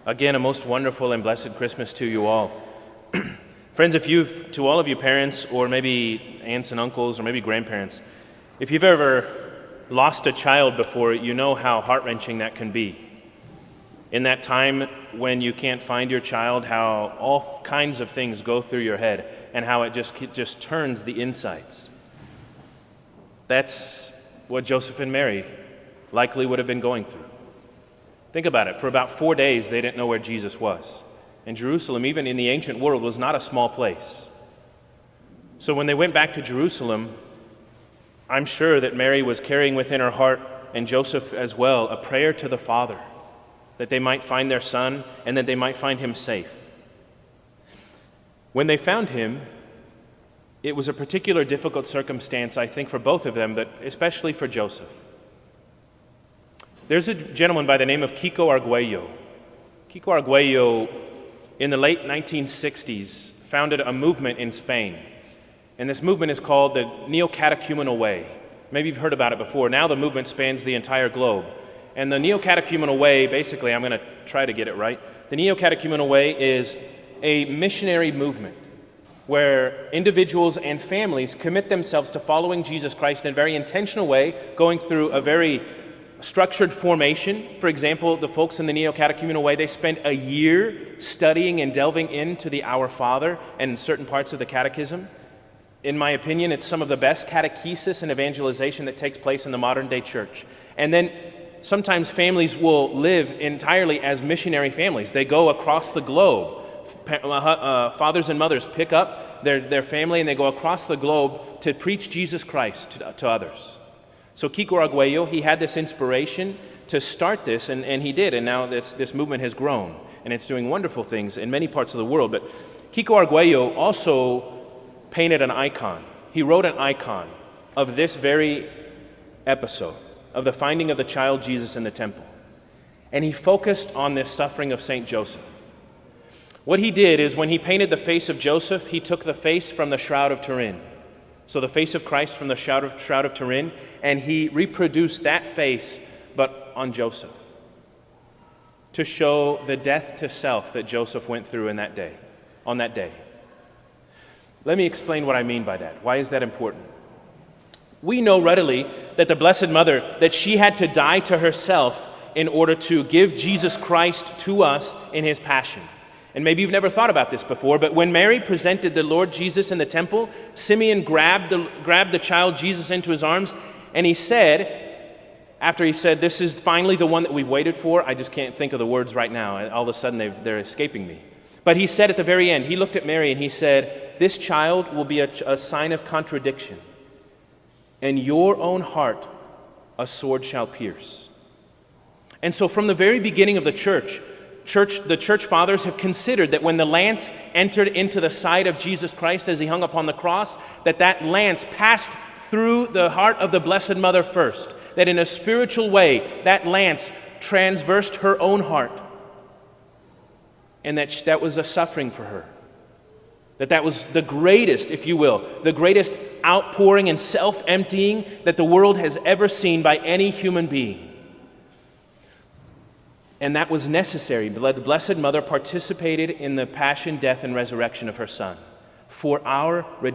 Again, a most wonderful and blessed Christmas to you all. Friends, to all of you parents, or maybe aunts and uncles, or maybe grandparents, if you've ever lost a child before, you know how heart-wrenching that can be. In that time when you can't find your child, how all kinds of things go through your head, and how it just turns the insides. That's what Joseph and Mary likely would have been going through. Think about it. For about 4 days, they didn't know where Jesus was. And Jerusalem, even in the ancient world, was not a small place. So when they went back to Jerusalem, I'm sure that Mary was carrying within her heart, and Joseph as well, a prayer to the Father, that they might find their son and that they might find him safe. When they found him, it was a particular difficult circumstance, I think, for both of them, but especially for Joseph. There's a gentleman by the name of Kiko Arguello. Kiko Arguello, in the late 1960s, founded a movement in Spain. And this movement is called the Neo-Catechumenal Way. Maybe you've heard about it before. Now the movement spans the entire globe. And the Neo-Catechumenal Way, basically, I'm going to try to get it right. The Neo-Catechumenal Way is a missionary movement where individuals and families commit themselves to following Jesus Christ in a very intentional way, going through a very structured formation. For example, the folks in the Neo-Catechumenal Way, they spend a year studying and delving into the Our Father and certain parts of the Catechism. In my opinion, it's some of the best catechesis and evangelization that takes place in the modern day church. And then sometimes families will live entirely as missionary families. They go across the globe. Fathers and mothers pick up their family and they go across the globe to preach Jesus Christ to others. So Kiko Arguello, he had this inspiration to start this, and he did, and now this movement has grown, and it's doing wonderful things in many parts of the world. But Kiko Arguello also painted an icon. He wrote an icon of this very episode, of the finding of the child Jesus in the temple. And he focused on this suffering of St. Joseph. What he did is when he painted the face of Joseph, he took the face from the Shroud of Turin. So the face of Christ from the Shroud of Turin, and he reproduced that face, but on Joseph, to show the death to self that Joseph went through on that day. Let me explain what I mean by that. Why is that important? We know readily that the Blessed Mother, that she had to die to herself in order to give Jesus Christ to us in his passion. And maybe you've never thought about this before, but when Mary presented the Lord Jesus in the temple, Simeon grabbed the child Jesus into his arms, and he said, after he said, "This is finally the one that we've waited for," I just can't think of the words right now, all of a sudden they're escaping me. But he said at the very end, he looked at Mary and he said, "This child will be a sign of contradiction, and your own heart a sword shall pierce." And so from the very beginning of the church, the church fathers have considered that when the lance entered into the side of Jesus Christ as he hung upon the cross, that lance passed through the heart of the Blessed Mother first, that in a spiritual way, that lance transversed her own heart, and that was a suffering for her. That was the greatest, if you will, the greatest outpouring and self-emptying that the world has ever seen by any human being. And that was necessary. The Blessed Mother participated in the passion, death, and resurrection of her Son for our redemption.